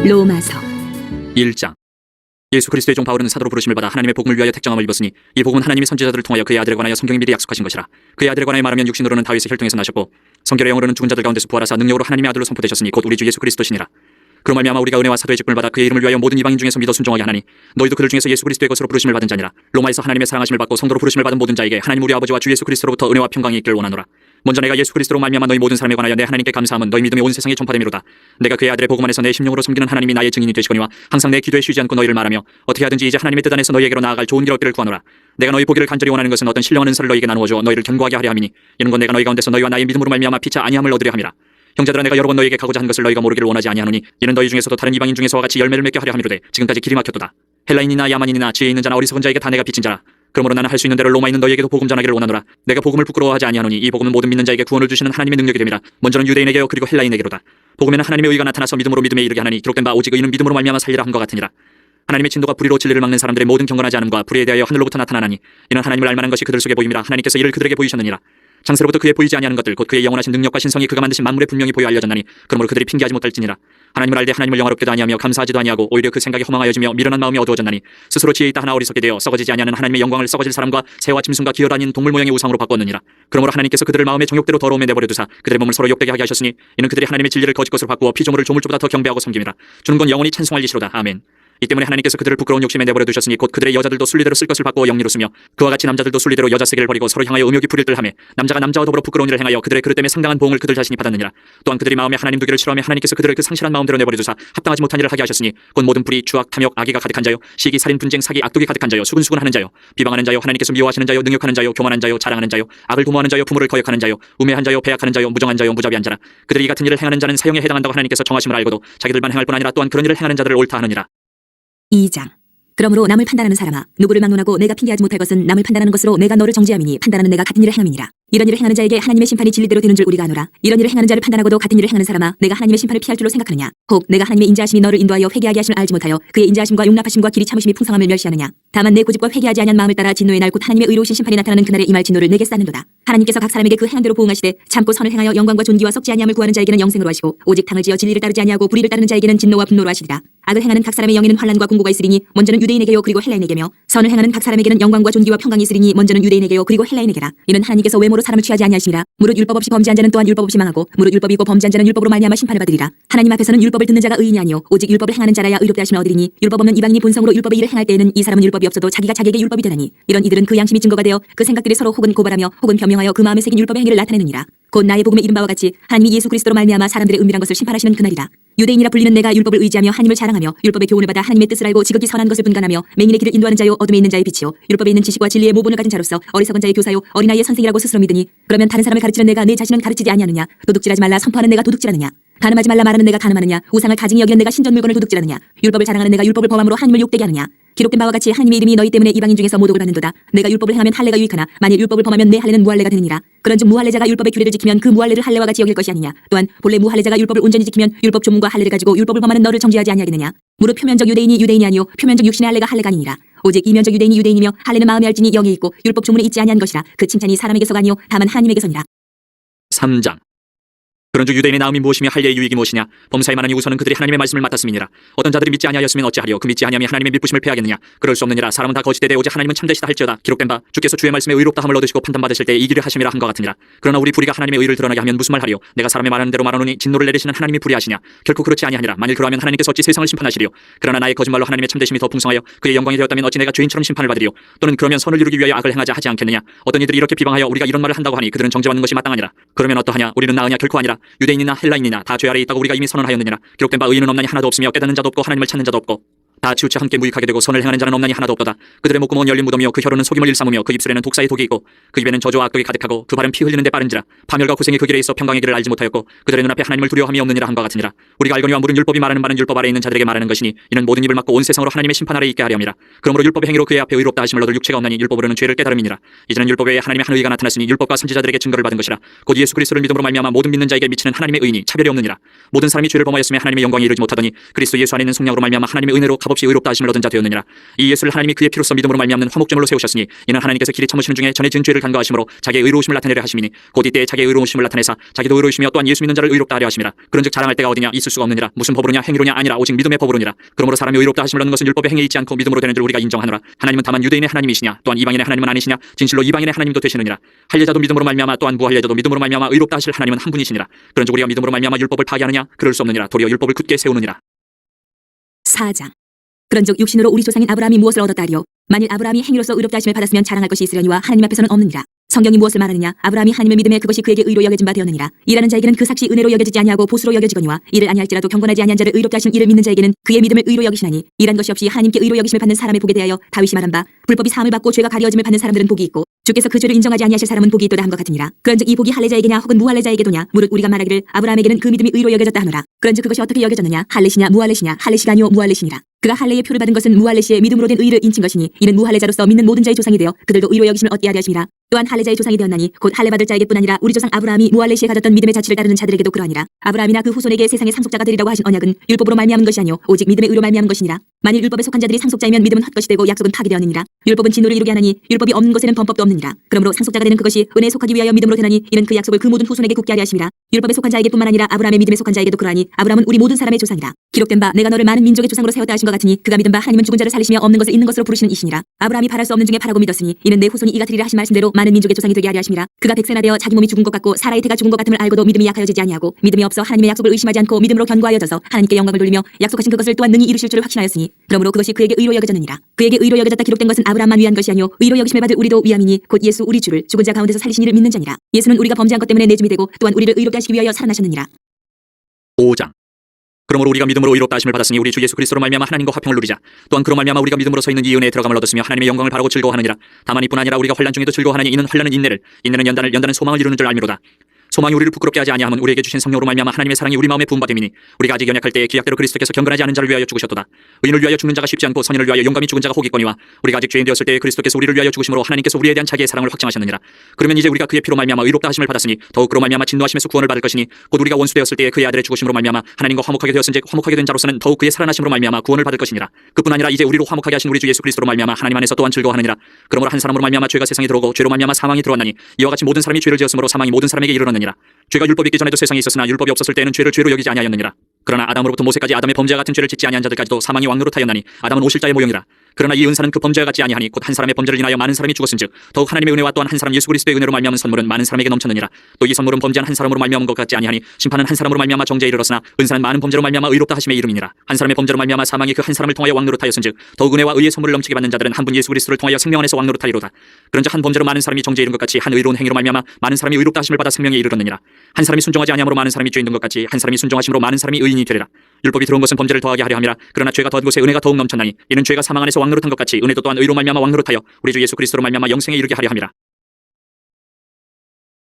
로마서 1장. 예수 그리스도의 종 바울은 사도로 부르심을 받아 하나님의 복음을 위하여 택정함을 입었으니 이 복음은 하나님이 선지자들을 통하여 그의 아들에 관하여 성경이 미리 약속하신 것이라. 그의 아들에 관하여 말하면 육신으로는 다윗의 혈통에서 나셨고 성결의 영으로는 죽은 자들 가운데서 부활하사 능력으로 하나님의 아들로 선포되셨으니 곧 우리 주 예수 그리스도시니라. 그로 말미암아 우리가 은혜와 사도의 직분을 받아 그의 이름을 위하여 모든 이방인 중에서 믿어 순종하게 하나니 너희도 그들 중에서 예수 그리스도의 것으로 부르심을 받은 자니라. 로마에서 하나님의 사랑하심을 받고 성도로 부르심을 받은 모든 자에게 하나님 우리 아버지와 주 예수 그리스도로부터 은혜와 평강이 있기를 원하노라. 먼저 내가 예수 그리스도로 말미암아 너희 모든 사람에 관하여 내 하나님께 감사함은 너희 믿음이 온 세상에 전파됨이로다. 내가 그의 아들의 복음 안에서 내 심령으로 섬기는 하나님이 나의 증인이 되시거니와 항상 내 기도에 쉬지 않고 너희를 말하며 어떻게 하든지 이제 하나님의 뜻 안에서 너희에게로 나아갈 좋은 길 얻기를 구하노라. 내가 너희 보기를 간절히 원하는 것은 어떤 신령한 은사를 너희에게 나누어 주어 너희를 견고하게 하려 함이니 이는 건 내가 너희 가운데서 너희와 나의 믿음으로 말미암아 피차 아니함을 얻으려 함이라. 형제들아, 내가 여러 번 너희에게 가고자 한 것을 너희가 모르기를 원하지 아니하노니 이는 너희 중에서도 다른 이방인 중에서와 같이 열매를 맺게 하려 함이로되 지금까지 길이 막혔도다. 헬라인이나 야만인이나 지혜 있는 자나 어리석은 자에게 다 내가 빚진 자라. 그러므로 나는 할 수 있는 대로 로마에 있는 너희에게도 복음 전하기를 원하노라. 내가 복음을 부끄러워하지 아니하노니 이 복음은 모든 믿는 자에게 구원을 주시는 하나님의 능력이 됨이라. 먼저는 유대인에게요 그리고 헬라인에게로다. 복음에는 하나님의 의가 나타나서 믿음으로 믿음에 이르게 하나니 기록된 바 오직 의인은 믿음으로 말미암아 살리라 함과 같으니라. 하나님의 진노가 불의로 진리를 막는 사람들의 모든 경건하지 않음과 불의에 대하여 하늘로부터 나타나나니 이는 하나님을 알만한 것이 그들 속에 보임이라. 하나님께서 이를 그들에게 보이셨느니라. 창세로부터 그의 보이지 아니하는 것들 곧 그의 영원하신 능력과 신성이 그가 만드신 만물에 분명히 보여 알려졌나니 그러므로 그들이 핑계하지 못할지니라. 하나님을 알되 하나님을 영화롭게도 아니하며 감사하지도 아니하고 오히려 그 생각이 허망하여지며 미련한 마음이 어두워졌나니 스스로 지혜 있다 하나 어리석게 되어 썩어지지 아니하는 하나님의 영광을 썩어질 사람과 새와 짐승과 기어다니는 동물 모양의 우상으로 바꾸었느니라. 그러므로 하나님께서 그들을 마음의 정욕대로 더러움에 내버려 두사 그들의 몸을 서로 욕되게 하게 하셨으니 이는 그들이 하나님의 진리를 거짓 것으로 바꾸어 피조물을 조물주보다 더 경배하고 섬김이라. 주는 건 영원히 찬송할 일이로다. 아멘. 이 때문에 하나님께서 그들을 부끄러운 욕심에 내버려 두셨으니 곧 그들의 여자들도 순리대로 쓸 것을 바꾸어 영리로 쓰며 그와 같이 남자들도 순리대로 여자 세계를 버리고 서로 향하여 음욕이 부릴 듯 하며 남자가 남자와 더불어 부끄러운 일을 행하여 그들의 그릇 때문에 상당한 보응을 그들 자신이 받았느니라. 또한 그들이 마음에 하나님 두기를 싫어하며 하나님께서 그들을 그 상실한 마음대로 내버려 두사 합당하지 못한 일을 하게 하셨으니 곧 모든 불의 추악 탐욕 악의가 가득한 자요 시기 살인 분쟁 사기 악독이 가득한 자요 수근수근하는 자요 비방하는 자요 하나님께서 미워하시는 자요 능욕하는 자요 교만한 자요 자랑하는 자요 악을 도모하는 자요 부모를 거역하는 자요 우매한 자요 배약하는 자요 무정한 자요 무자비한 자라. 그들이 이 같은 일을 행하는 자는 사형에 해당한다고 하나님께서 정하심을 알고도 자기들만 행할 뿐 아니라 또한 그런 일을 행하는 자들을 옳다 하느니라. 2장. 그러므로 남을 판단하는 사람아, 누구를 막론하고 내가 핑계하지 못할 것은 남을 판단하는 것으로 내가 너를 정죄함이니 판단하는 내가 같은 일을 행함이니라. 이런 일을 행하는 자에게 하나님의 심판이 진리대로 되는 줄 우리가 아노라. 이런 일을 행하는 자를 판단하고도 같은 일을 행하는 사람아, 내가 하나님의 심판을 피할 줄로 생각하느냐? 혹 내가 하나님의 인자하심이 너를 인도하여 회개하게 하심을 알지 못하여 그의 인자하심과 용납하심과 길이 참으심이 풍성함을 멸시하느냐? 다만 내 고집과 회개하지 아니한 마음을 따라 진노의 날 곧 하나님의 의로우신 심판이 나타나는 그날에 임할 진노를 내게 쌓는도다. 하나님께서 각 사람에게 그 행한 대로 보응하시되 참고 선을 행하여 영광과 존귀와 썩지 아니함을 구하는 자에게는 영생으로 하시고 오직 당을 지어 진리를 따르지 아니하고 불의를 따르는 자에게는 진노와 분노로 하시리라. 악을 행하는 각 사람의 영에는 환난과 공고가 있으리니 먼저는 유대인에게요 그리고 헬라인에게며 선을 행하는 각 사람에게는 영광과 존귀와 평강이 있으리니 먼저는 유대인에게요 그리고 헬라인에게라. 이는 하나님께서 외모로 사람을 취하지 아니하심이라. 무릇 율법 없이 범죄한 자는 또한 율법 없이 망하고 무릇 율법이 있고 범죄한 자는 율법으로 말미암아 심판을 받으리라. 하나님 앞에서는 율법을 듣는 자가 의인이 아니요 오직 율법을 행하는 자라야 의롭다 하심을 얻으리니 율법 없는 이방인이 본성으로 율법의 일을 행할 때에는 이 사람은 율법이 없어도 자기가 자기에게 율법이 되나니 이런 이들은 그 양심이 증거가 되어 그 생각들이 서로 혹은 고발하며 혹은 변명하여 그 마음에 새긴 율법의 행위를 나타내느니라. 곧 나의 복음에 이른 바와 같이 하나님이 예수 그리스도로 말미암아 사람들의 은밀한 것을 심판하시는 그날이라. 유대인이라 불리는 내가 율법을 의지하며 하나님을 자랑하며 율법의 교훈을 받아 하나님의 뜻을 알고 지극히 선한 것을 분간하며 맹인의 길을 인도하는 자요 어둠에 있는 자의 빛이요 율법에 있는 지식과 진리의 모본을 가진 자로서 어리석은 자의 교사요 어린아이의 선생이라고 스스로 믿으니 그러면 다른 사람을 가르치는 내가 내 자신은 가르치지 아니하느냐? 도둑질하지 말라 선포하는 내가 도둑질하느냐? 간음하지 말라 말하는 내가 간음하느냐? 우상을 가증히 여기는 내가 신전 물건을 도둑질하느냐? 율법을 자랑하는 내가 율법을 범함으로 하나님을 욕되게 하느냐? 기록된 바와 같이 하나님의 이름이 너희 때문에 이방인 중에서 모독을 받는도다. 내가 율법을 행하면 할례가 유익하나 만일 율법을 범하면 내 할례는 무할례가 되느니라. 그런즉 무할례자가 율법의 규례를 지키면 그 무할례를 할례와 같이 여길 것이 아니냐. 또한 본래 무할례자가 율법을 온전히 지키면 율법 조문과 할례를 가지고 율법을 범하는 너를 정죄하지 아니하겠느냐. 무릇 표면적 유대인이 유대인이 아니요 표면적 육신의 할례가 할례가 아니니라. 오직 이면적 유대인이 유대인이며 할례는 마음에 알지니 영에 있고 율법 조문에 있지 아니한 것이라. 그 칭찬이 사람에게서가 아니요 다만 하나님에게서니라. 3장. 그런즉 유대인의 나음이 무엇이며 할례의 유익이 무엇이냐? 범사에 만하니 우선은 그들이 하나님의 말씀을 맡았음이니라. 어떤 자들이 믿지 아니하였으면 어찌하리요? 그 믿지 아니함이 하나님의 믿부심을 패하겠느냐? 그럴 수 없느니라. 사람은 다 거짓되되 오직 하나님은 참되시다 할지어다. 기록된 바 주께서 주의 말씀에 의롭다 함을 얻으시고 판단받으실 때 이기를 하심이라 함과 같으니라. 그러나 우리 불의가 하나님의 의를 드러나게 하면 무슨 말하리요? 내가 사람의 말하는 대로 말하노니 진노를 내리시는 하나님이 불의하시냐? 결코 그렇지 아니하니라. 만일 그러하면 하나님께서 어찌 세상을 심판하시리요? 그러나 나의 거짓말로 하나님의 참되심이 더 풍성하여 그의 영광이 되었다면 어찌 내가 죄인처럼 심판을 받으리요? 또는 그러면 선을 이루기 위하여 악을 행하자 하지 않겠느냐? 어떤 이들이 이렇게 비방하여 우리가 이런 말을 한다고 하니 그들은 정죄받는 것이 마땅하니라. 그러면 어떠하냐? 우리는 나으냐? 결코 아니라. 유대인이나 헬라인이나 다 죄 아래 있다고 우리가 이미 선언하였느니라. 기록된 바 의인은 없나니 하나도 없으며 깨닫는 자도 없고 하나님을 찾는 자도 없고 다 치우쳐 함께 무익하게 되고 선을 행하는 자는 없나니 하나도 없도다. 그들의 목구멍은 열린 무덤이요 그 혀로는 속임을 일삼으며 그 입술에는 독사의 독이 있고 그 입에는 저주와 악독이 가득하고 그 발은 피 흘리는 데 빠른지라. 파멸과 고생이 그 길에 있어 평강의 길을 알지 못하였고 그들의 눈앞에 하나님을 두려워함이 없느니라 함과 같으니라. 우리가 알거니와 물은 율법이 말하는 바는 율법 아래 있는 자들에게 말하는 것이니 이는 모든 입을 막고 온 세상으로 하나님의 심판 아래 있게 하렴이라. 그러므로 율법의 행위로 그의 앞에 의롭다 하심을 얻을 육체가 없나니 율법으로는 죄를 깨달음이니라. 이제는 율법 외에 하나님의 한 의가 나타났으니 율법과 선지자들에게 증거를 받은 것이라. 곧 예수 그리스도를 믿음으로 말미암아 모든 믿는 자에게 미치는 하나님의 의니 차별이 없느니라. 모든 사람이 죄를 범하였으며 하나님의 영광에 이르지 못하더니 그리스도 예수 안에 있는 속량으로 말미암아 하나님의 은혜로 값없이 값없이 의롭다 하심을 얻은 자 되었느니라. 이 예수를 하나님이 그의 피로써 믿음으로 말미암는 화목제물로 세우셨으니 이는 하나님께서 길이 참으시는 중에 전에 지은 죄를 간과하심으로 자기의 의로우심을 나타내려 하심이니 곧 이때에 자기의 의로우심을 나타내사 자기도 의로우시며 또한 예수 믿는 자를 의롭다 하려 하심이라. 그런즉 자랑할 때가 어디냐? 있을 수가 없느니라. 무슨 법으로냐? 행위로냐? 아니라 오직 믿음의 법으로니라. 그러므로 사람이 의롭다 하심을 얻는 것은 율법의 행위에 있지 않고 믿음으로 되는 줄 우리가 인정하노라. 하나님은 다만 유대인의 하나님이시냐? 또한 이방인의 하나님은 아니시냐? 진실로 이방인의 하나님도 되시느니라. 할례자도 믿음으로 말미암아 또한 무할례자도 믿음으로 말미암아 의롭다 하실 하나님은 한 분이시니라. 그런즉 우리가 믿음으로 말미암아 율법을 파기하느냐? 그럴 수 없느니라. 도리어 율법을 굳게 세우느니라. 4장. 그런즉 육신으로 우리 조상인 아브라함이 무엇을 얻었다 하리요? 만일 아브라함이 행위로서 의롭다 하심을 받았으면 자랑할 것이 있으려니와 하나님 앞에서는 없느니라. 성경이 무엇을 말하느냐? 아브라함이 하나님의 믿음에 그것이 그에게 의로 여겨진 바 되었느니라. 일하는 자에게는 그 삭시 은혜로 여겨지지 아니하고 보수로 여겨지거니와 이를 아니할지라도 경건하지 아니한 자를 의롭다 하신 이를 믿는 자에게는 그의 믿음을 의로 여기시나니 일한 것이 없이 하나님께 의로 여기심을 받는 사람의 복에 대하여 다윗이 말한 바 불법이 사함을 받고 죄가 가려짐을 받는 사람들은 복이 있고 주께서 그 죄를 인정하지 아니하실 사람은 복이 있도다 함과 같으니라. 그런즉 이 복이 할례자에게냐 혹은 무할례자에게도냐? 무릇 우리가 말하기를 아브라함에게는 그 믿음이 의로 여겨졌다 하노라. 그런즉 그것이 어떻게 여겨졌느냐? 할례시냐 무할례시냐? 할례시가 아니요 무할례시니라. 그가 할례의 표를 받은 것은 무할례시의 믿음으로 된 의를 인친 것이니 이는 무할례자로서 믿는 모든 자의 조상이 되어 그들도 의로 여기심을 얻게 하려 하심이라. 또한 할례자의 조상이 되었나니 곧 할례 받을 자에게뿐 아니라 우리 조상 아브라함이 무할례시에 가졌던 믿음의 자취를 따르는 자들에게도 그러하니라. 아브라함이나 그 후손에게 세상의 상속자가 되리라고 하신 언약은 율법으로 말미암은 것이 아니요 오직 믿음의 의로 말미암은 것이니라. 만일 율법에 속한 자들이 상속자이면 믿음은 헛것이 되고 약속은 파기되었느니라. 율법은 진노를 이루게 하나니 율법이 없는 것에는 범법도 없느니라. 그러므로 상속자가 되는 그것이 은혜에 속하기 위하여 믿음으로 되나니 이는 그 약속을 그 모든 후손에게 굳게 하려 하심이라. 율법에 속한 자에게뿐만 아니라 아브라함의 믿음에 속한 자에게도 그러하니 아브라함은 우리 모든 사람의 조상이라. 기록된 바 내가 너를 많은 민족의 조상으로 세웠다 하신 것 같으니 그가 믿은 바 하나님은 죽은 자를 살리시며 없는 것을 있는 것으로 부르시는 이시니라. 아브라함이 바랄 수 없는 중에 바라고 믿었으니 이는 내 후손이 이 같으리라 하신 말씀대로 많은 민족의 조상이 되게 하려 하심이라. 그가 백세나 되어 자기 몸이 죽은 것 같고 사라의 태가 죽은 것 같음을 알고도 믿음이 약하여지지 아니하고 믿음이 없어 하나님의 약속을 의심하지 않고 믿음으로 견고하여져서 하나님께 영광을 돌리며 약속하신 그것을 또한 능히 이루실 줄을 확신하였으니 그러므로 그것이 그에게 의로 여겨졌느니라. 그에게 의로 여겨졌다 기록된 것은 아브라함만 위한 것이 아니요 의로 여기심을 받을 우리도 위함이니 곧 예수 우리 주를 죽은 자 가운데서 살리신 이를 믿는 자니라. 예수는 우리가 범죄한 것 때문에 내줌이 되고 또한 우리를 의롭게 하시기 위하여 살아나셨느니라. 5장. 그러므로 우리가 믿음으로 의롭다 하심을 받았으니 우리 주 예수 그리스도로 말미암아 하나님과 화평을 누리자. 또한 그로 말미암아 우리가 믿음으로 서 있는 이 은혜에 들어감을 얻었으며 하나님의 영광을 바라고 즐거워하느니라. 다만 이뿐 아니라 우리가 환난 중에도 즐거워하니 이는 환난은 인내를, 인내는 연단을, 연단은 소망을 이루는 줄 알미로다. 소망이 우리를 부끄럽게 하지 아니함은 우리에게 주신 성령으로 말미암아 하나님의 사랑이 우리 마음에 부음바 됨이니 우리가 아직 연약할 때에 기약대로 그리스도께서 경건하지 않은 자를 위하여 죽으셨도다. 의인을 위하여 죽는 자가 쉽지 않고 선인을 위하여 용감히 죽은 자가 혹 있거니와 우리가 아직 죄인 되었을 때에 그리스도께서 우리를 위하여 죽으심으로 하나님께서 우리에 대한 자기의 사랑을 확증하셨느니라. 그러면 이제 우리가 그의 피로 말미암아 의롭다 하심을 받았으니 더욱 그로 말미암아 진노하심에서 구원을 받을 것이니 곧 우리가 원수 되었을 때에 그의 아들의 죽으심으로 말미암아 하나님과 화목하게 되었은즉 화목하게 된 자로서는 더욱 그의 살아나심으로 말미암아 구원을 받을 것이니라. 그뿐 아니라 이제 우리로 화목하게 하신 우리 주 예수 그리스도로 말미암아 하나님 안에서 또한 즐거워하느니라. 그러므로 한 사람으로 말미암아 죄가 세상에 들어오고 죄로 말미암아 사망이 들어왔나니 이와 같이 모든 사람이 죄를 지었으므로 사망이 모든 사람에게 이르렀느니라. 죄가 율법이 있기 전에도 세상에 있었으나 율법이 없었을 때에는 죄를 죄로 여기지 아니하였느니라. 그러나 아담으로부터 모세까지 아담의 범죄와 같은 죄를 짓지 아니한 자들까지도 사망이 왕노릇하였나니 아담은 오실자의 모형이라. 그러나 이 은사는 그 범죄와 같지 아니하니 곧 한 사람의 범죄를 인하여 많은 사람이 죽었은즉 더욱 하나님의 은혜와 또한 한 사람 예수 그리스도의 은혜로 말미암은 선물은 많은 사람에게 넘쳤느니라. 또 이 선물은 범죄한 한 사람으로 말미암은 것 같지 아니하니 심판은 한 사람으로 말미암아 정죄에 이르렀으나 은사는 많은 범죄로 말미암아 의롭다 하심의 이름이니라. 한 사람의 범죄로 말미암아 사망이 그 한 사람을 통하여 왕노릇하였은즉 더욱 은혜와 의의 선물을 넘치게 받는 자들은 한 분 예수 그리스도를 통하여 생명 안에서 왕노릇하리로다. 그런즉 한 범죄로 많은 사람이 정죄에 이른 것 같이 한 의로운 행위로 말미암아 많은 사람이 의롭다 하심을 받아 생명에 이르렀느니라. 한 사람이 순종하지 아니함으로 많은 사람이 죄인 된 것 같이 한 사람이 순종하심으로 많은 사람이 의인이 되리라. 율법이 들어온 것은 범죄를 더하게 하려 함이라. 그러나 죄가 더한 곳에 은혜가 더욱 넘쳤나니 이는 죄가 사망 안에서 왕노릇한 것 같이 은혜도 또한 의로 말미암아 왕노릇하여 우리 주 예수 그리스도로 말미암아 영생에 이르게 하려 함이라.